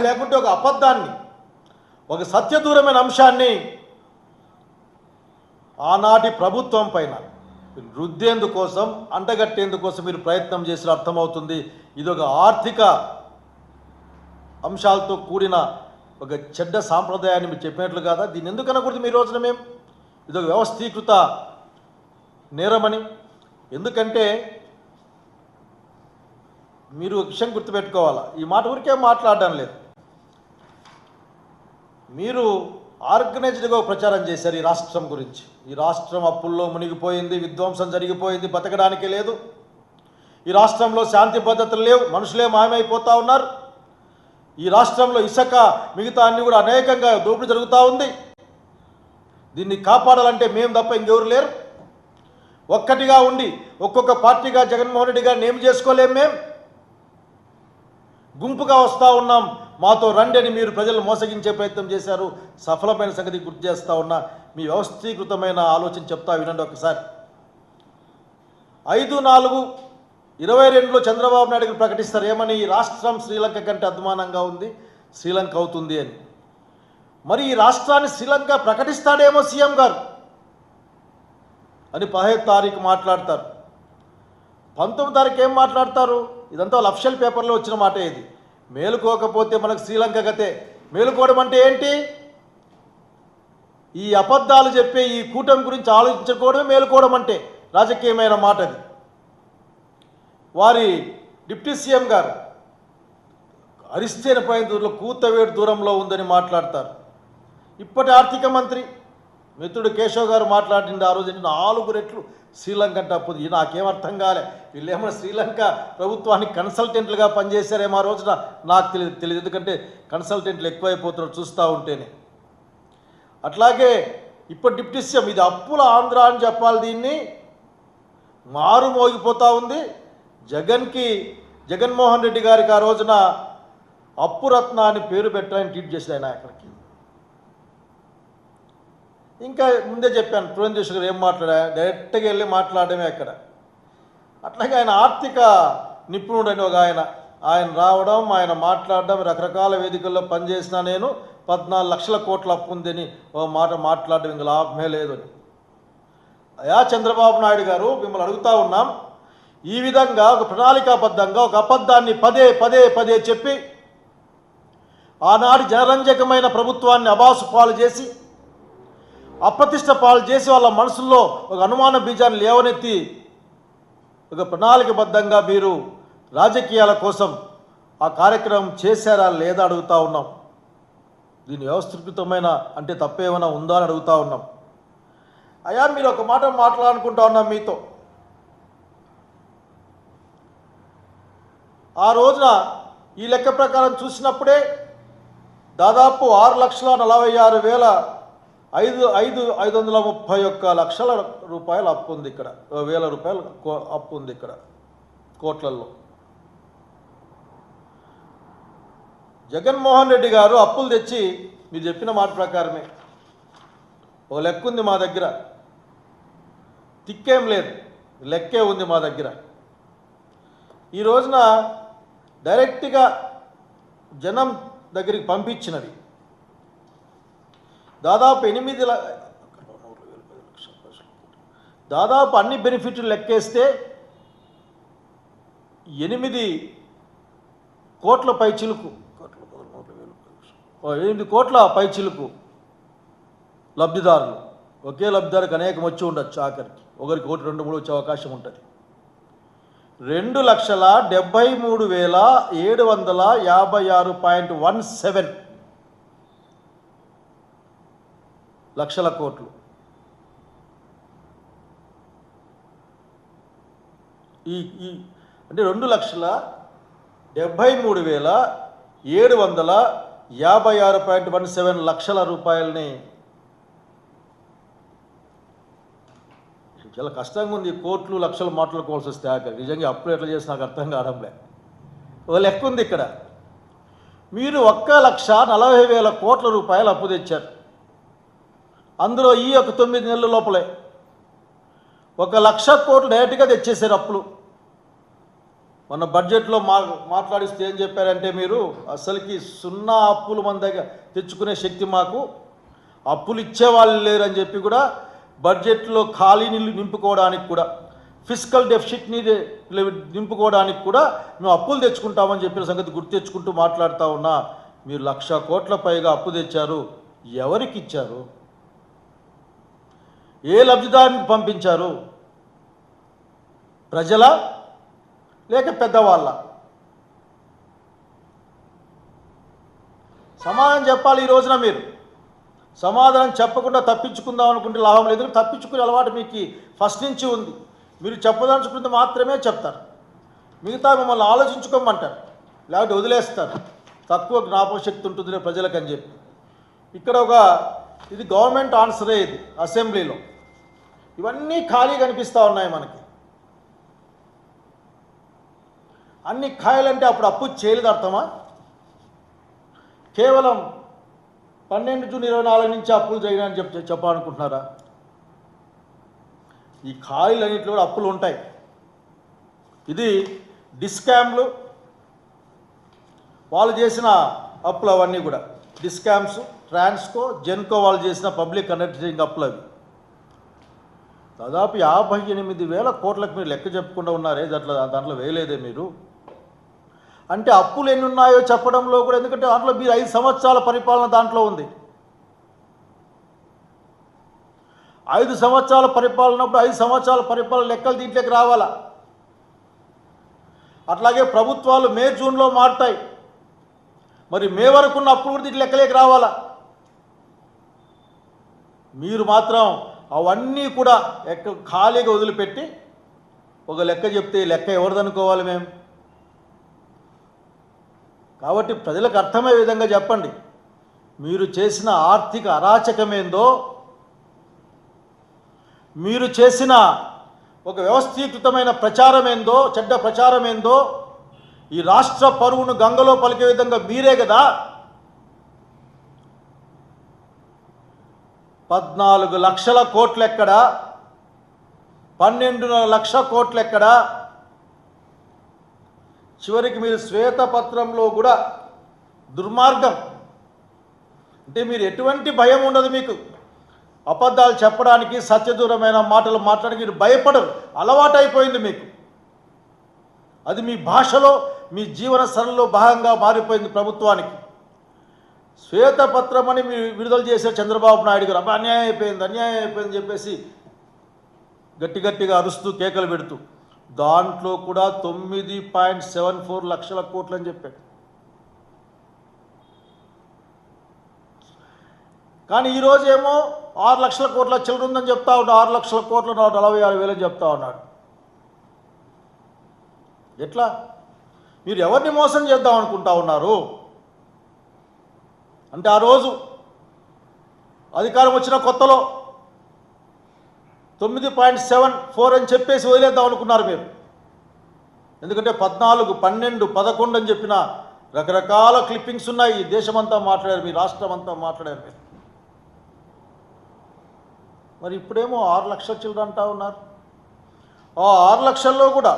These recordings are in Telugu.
లేకుంటే ఒక అబద్ధాన్ని, ఒక సత్యదూరమైన అంశాన్ని ఆనాటి ప్రభుత్వం పైన రుద్దేందుకోసం, అంటగట్టేందుకోసం మీరు ప్రయత్నం చేసిన అర్థమవుతుంది. ఇదొక ఆర్థిక అంశాలతో కూడిన ఒక చెడ్డ సాంప్రదాయాన్ని మీరు చెప్పినట్లు కాదా? దీన్ని ఎందుకు అనకూడదు మీ రోజున మేము? ఇదొక వ్యవస్థీకృత నేరమని. ఎందుకంటే మీరు ఒక విషయం గుర్తుపెట్టుకోవాలా, ఈ మాట ఊరికే మాట్లాడడం లేదు. మీరు ఆర్గనైజ్డ్గా ప్రచారం చేశారు ఈ రాష్ట్రం గురించి. ఈ రాష్ట్రం అప్పుల్లో మునిగిపోయింది, విధ్వంసం జరిగిపోయింది, బతకడానికే లేదు. ఈ రాష్ట్రంలో శాంతి భద్రతలు లేవు, మనుషులే మాయమైపోతూ ఉన్నారు. ఈ రాష్ట్రంలో ఇసుక మిగతా అన్ని కూడా అనేకంగా దోపిడీ జరుగుతూ ఉంది. దీన్ని కాపాడాలంటే మేము తప్ప ఇంకెవరు లేరు. ఒక్కటిగా ఉండి ఒక్కొక్క పార్టీగా జగన్మోహన్ రెడ్డి గారిని ఏం చేసుకోలేం. మేము గుంపుగా వస్తూ ఉన్నాం, మాతో రండి అని మీరు ప్రజలు మోసగించే ప్రయత్నం చేశారు. సఫలమైన సంగతి గుర్తు చేస్తూ ఉన్నా. మీ వ్యవస్థీకృతమైన ఆలోచన చెప్తా వినండి ఒకసారి. 5/4/22లో చంద్రబాబు నాయుడు గారు ప్రకటిస్తారు ఏమని? ఈ రాష్ట్రం శ్రీలంక కంటే అద్మానంగా ఉంది, శ్రీలంక అవుతుంది అని. మరి ఈ రాష్ట్రాన్ని శ్రీలంక ప్రకటిస్తాడేమో సీఎం గారు అని 15 తారీఖు మాట్లాడతారు. 19 తారీఖు ఏం మాట్లాడతారు? ఇదంతా లఫ్షల్ పేపర్లో వచ్చిన మాట. ఇది మేలుకోకపోతే మనకు శ్రీలంక గతే. మేలుకోవడం అంటే ఏంటి? ఈ అబద్ధాలు చెప్పే ఈ కూటమి గురించి ఆలోచించుకోవడమే మేలుకోవడం అంటే. రాజకీయమైన మాట అది. వారి డిప్యూటీ సీఎం గారు అరిస్తేన పైన దూరంలో కూతవేడు దూరంలో ఉందని మాట్లాడతారు. ఇప్పటి ఆర్థిక మంత్రి మిత్రుడు కేశవ్ గారు మాట్లాడింది ఆ రోజు 4 రెట్లు శ్రీలంక అంటే అప్పుడు. నాకేం అర్థం కాలే, వీళ్ళేమో శ్రీలంక ప్రభుత్వానికి కన్సల్టెంట్లుగా పనిచేశారేమో ఆ రోజున. నాకు తెలియదు ఎందుకంటే కన్సల్టెంట్లు ఎక్కువైపోతున్నారు చూస్తూ ఉంటేనే. అట్లాగే ఇప్పుడు డిప్యూటీ సీఎం ఇది అప్పుల ఆంధ్ర అని చెప్పాలి. దీన్ని మారు మోగిపోతూ ఉంది. జగన్మోహన్ రెడ్డి గారికి ఆ రోజున అప్పురత్న అని పేరు పెట్టాలని ట్వీట్ చేశారు ఆయన. అక్కడికి ఇంకా ముందే చెప్పాను, పురంధేశ్వర్ గారు ఏం మాట్లాడా, డైరెక్ట్గా వెళ్ళి మాట్లాడమే అక్కడ. అట్లాగే ఆయన ఆర్థిక నిపుణుడని ఒక ఆయన రావడం, ఆయన మాట్లాడడం, రకరకాల వేదికల్లో పనిచేసిన నేను 14 లక్షల కోట్ల అప్పు ఉందని ఓ మాట మాట్లాడడం ఇంకా లాభమే లేదు అని. అయా చంద్రబాబు నాయుడు గారు, మిమ్మల్ని అడుగుతూ ఉన్నాం, ఈ విధంగా ఒక ప్రణాళికాబద్ధంగా ఒక అబద్ధాన్ని పదే చెప్పి ఆనాటి జనరంజకమైన ప్రభుత్వాన్ని అబాసు పాలు చేసి, అప్రతిష్ట పాలు చేసి, వాళ్ళ మనసుల్లో ఒక అనుమాన బీజాన్ని లేవనెత్తి ఒక ప్రణాళికబద్ధంగా మీరు రాజకీయాల కోసం ఆ కార్యక్రమం చేశారా లేదా అడుగుతూ ఉన్నాం. దీని వ్యవస్థీకృతమైన అంటే తప్పేమైనా ఉందా అని అడుగుతూ ఉన్నాం. అయ్యా మీరు ఒక మాట మాట్లాడుకుంటా ఉన్నాం మీతో. ఆ రోజున ఈ లెక్క ప్రకారం చూసినప్పుడే దాదాపు 6,46,531 లక్షల రూపాయలు అప్పు ఉంది ఇక్కడ. 1,000 రూపాయలు అప్పు ఉంది ఇక్కడ కోట్లల్లో. జగన్మోహన్ రెడ్డి గారు అప్పులు తెచ్చి మీరు చెప్పిన మాట ప్రకారమే ఒక లెక్క ఉంది మా దగ్గర, తిక్కేం లేదు, లెక్కే ఉంది మా దగ్గర. ఈ రోజున డైరెక్ట్గా జనం దగ్గరికి పంపించినవి దాదాపు అన్ని బెనిఫిట్లు లెక్కేస్తే 8 కోట్ల పైచిలుకు 8 కోట్ల పైచిలుకు లబ్ధిదారులు. ఒకే లబ్ధిదారుకి అనేకం వచ్చి ఉండొచ్చు, ఆఖరికి ఒకరికి 1, 2, 3 వచ్చే అవకాశం ఉంటుంది. 2,73,756.17 లక్షల కోట్లు. ఈ అంటే 2,73,756.17 లక్షల రూపాయలని చాలా కష్టంగా ఉంది. కోట్లు లక్షలు మాట్లాడుకోవాల్సి వస్తే ఆఖరి నిజంగా అప్పులు ఎట్లా చేసి నాకు అర్థం కావడంలే. ఒక లెక్క ఉంది ఇక్కడ. మీరు 1,40,000 కోట్ల రూపాయలు అప్పు తెచ్చారు. అందులో ఈ ఒక 9 నెలల లోపలే 1,00,000 కోట్లు డైరెక్ట్గా తెచ్చేసారు అప్పులు. మొన్న బడ్జెట్లో మాట్లాడిస్తే ఏం చెప్పారంటే మీరు అసలుకి సున్నా అప్పులు మన దగ్గర తెచ్చుకునే శక్తి మాకు, అప్పులు ఇచ్చేవాళ్ళు లేరని చెప్పి కూడా బడ్జెట్లో ఖాళీని నింపుకోవడానికి కూడా ఫిజికల్ డెఫిసిట్ని నింపుకోవడానికి కూడా మేము అప్పులు తెచ్చుకుంటామని చెప్పిన సంగతి గుర్తు తెచ్చుకుంటూ మాట్లాడుతూ ఉన్నా. మీరు 1,00,000 కోట్ల పైగా అప్పు తెచ్చారు. ఎవరికి ఇచ్చారు? ఏ లబ్ధిదారునికి పంపించారు? ప్రజల లేక పెద్దవాళ్ళ? సమాధానం చెప్పాలి. ఈ రోజున మీరు సమాధానం చెప్పకుండా తప్పించుకుందాం అనుకుంటే లాభం లేదు. తప్పించుకునే అలవాటు మీకు ఫస్ట్ నుంచి ఉంది. మీరు చెప్పదలుచుకుంటే మాత్రమే చెప్తారు, మిగతా మిమ్మల్ని ఆలోచించుకోమంటారు, లేకపోతే వదిలేస్తారు. తక్కువ జ్ఞాపకశక్తి ఉంటుంది ప్రజలకు అని చెప్పి. ఇక్కడ ఇది గవర్నమెంట్ ఆన్సరే. ఇది అసెంబ్లీలో ఇవన్నీ ఖాళీ కనిపిస్తూ ఉన్నాయి మనకి. అన్ని ఖాళీలంటే అప్పుడు అప్పు చేయలేదు అర్థమా? కేవలం 12 జూన్ 2024 నుంచి అప్పులు చేయని చెప్పాలనుకుంటున్నారా? ఈ ఖాళీలన్నింటిలో కూడా అప్పులు ఉంటాయి. ఇది డిస్కామ్లు వాళ్ళు చేసిన అప్పులు అవన్నీ కూడా డిస్కామ్స్, ట్రాన్స్కో, జెన్కో వాళ్ళు చేసిన పబ్లిక్ అండర్టేకింగ్ అప్పులు అవి. దాదాపు 58,000 కోట్లకు మీరు లెక్క చెప్పకుండా ఉన్నారే, దాంట్లో వేయలేదే మీరు. అంటే అప్పులు ఎన్ని ఉన్నాయో చెప్పడంలో కూడా, ఎందుకంటే దాంట్లో మీరు 5 సంవత్సరాల పరిపాలన దాంట్లో ఉంది. 5 సంవత్సరాల పరిపాలనప్పుడు 5 సంవత్సరాల పరిపాలన లెక్కలు దీంట్లోకి రావాలా. అట్లాగే ప్రభుత్వాలు మే జూన్లో మారుతాయి, మరి మే వరకు ఉన్న అప్పుడు కూడా దీంట్లో లెక్కలేకి రావాలా. మీరు మాత్రం అవన్నీ కూడా ఖాళీగా వదిలిపెట్టి ఒక లెక్క చెప్తే లెక్క ఎవరిదనుకోవాలి మేము? కాబట్టి ప్రజలకు అర్థమయ్యే విధంగా చెప్పండి. మీరు చేసిన ఆర్థిక అరాచకమేందో, మీరు చేసిన ఒక వ్యవస్థీకృతమైన ప్రచారం ఏందో, చెడ్డ ప్రచారం ఏందో, ఈ రాష్ట్ర పరువును గంగలో పలికే విధంగా మీరే కదా 14 లక్షల కోట్లు ఎక్కడా, 12.5 లక్షల కోట్లు ఎక్కడా? చివరికి మీరు శ్వేతపత్రంలో కూడా దుర్మార్గం అంటే మీరు ఎటువంటి భయం ఉండదు మీకు. అబద్ధాలు చెప్పడానికి, సత్యదూరమైన మాటలు మాట్లాడడానికి మీరు భయపడరు, అలవాటైపోయింది మీకు. అది మీ భాషలో, మీ జీవన సరళిలో భాగంగా మారిపోయింది ప్రభుత్వానికి. శ్వేతపత్రం అని మీరు విడుదల చేసే చంద్రబాబు నాయుడు గారు అన్యాయం అయిపోయిందని చెప్పేసి గట్టిగా అరుస్తూ కేకలు పెడుతూ, దాంట్లో కూడా 9.74 లక్షల కోట్లు అని చెప్పాడు. కానీ ఈరోజు ఏమో 6 లక్షల కోట్ల చిల్లర ఉందని చెప్తా ఉన్నాడు. 6 లక్షల కోట్ల 46,000 అని చెప్తా ఉన్నాడు. ఎట్లా? మీరు ఎవరిని మోసం చేద్దాం అనుకుంటా ఉన్నారు? అంటే ఆ రోజు అధికారం వచ్చిన కొత్తలో 9.74 అని చెప్పేసి వదిలేద్దాం అనుకున్నారు మీరు. ఎందుకంటే 14, 12, 11 అని చెప్పిన రకరకాల క్లిప్పింగ్స్ ఉన్నాయి. ఈ దేశమంతా మాట్లాడారు, మీ రాష్ట్రం అంతా మాట్లాడారు మీరు. మరి ఇప్పుడేమో 6 లక్షల చిల్లర అంటా ఉన్నారు. ఆ 6 లక్షల్లో కూడా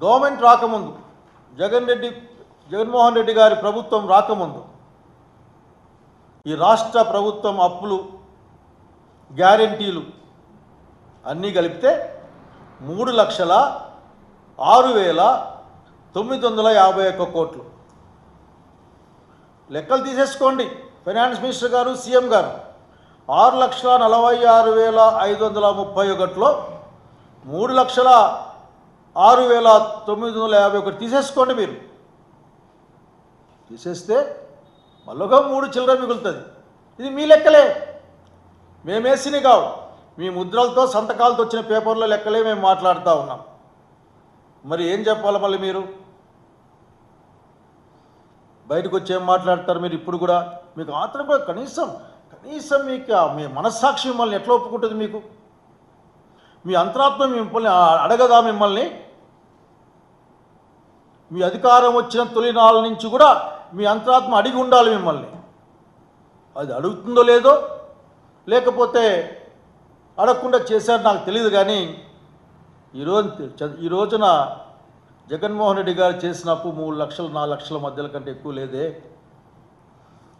గవర్నమెంట్ రాకముందు, జగన్మోహన్ రెడ్డి గారి ప్రభుత్వం రాకముందు ఈ రాష్ట్ర ప్రభుత్వం అప్పులు, గ్యారెంటీలు అన్నీ కలిపితే 3,06,951 కోట్లు. లెక్కలు తీసేసుకోండి ఫైనాన్స్ మినిస్టర్ గారు, సీఎం గారు. 6,46,531లో 3,06,951 తీసేసుకోండి మీరు. తీసేస్తే మళ్ళొక 3 చిల్లర మిగులుతుంది. ఇది మీ లెక్కలే, మేమేసిని కావు. మీ ముద్రలతో, సంతకాలతో వచ్చిన పేపర్లో లెక్కలే మేము మాట్లాడుతూ ఉన్నాం. మరి ఏం చెప్పాలి మళ్ళీ మీరు? బయటకు వచ్చి ఏం మాట్లాడతారు మీరు? ఇప్పుడు కూడా మీకు ఆత్రం కూడా కనీసం మీకు మీ మనస్సాక్షి మిమ్మల్ని ఎట్లా ఒప్పుకుంటుంది? మీకు మీ అంతరాత్మ మిమ్మల్ని అడగదా? మిమ్మల్ని మీ అధికారం వచ్చిన తొలినాళ్ళ నుంచి కూడా మీ అంతరాత్మ అడిగి ఉండాలి మిమ్మల్ని. అది అడుగుతుందో లేదో, లేకపోతే అడగకుండా చేశారు నాకు తెలియదు. కానీ ఈ రోజున జగన్మోహన్ రెడ్డి గారు చేసిన అప్పు 3 లక్షలు 4 లక్షల మధ్యల కంటే ఎక్కువ లేదే.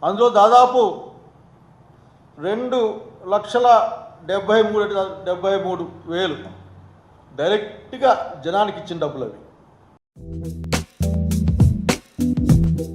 అందులో దాదాపు 2,73,000 డైరెక్ట్గా జనానికి ఇచ్చిన డబ్బులు అవి.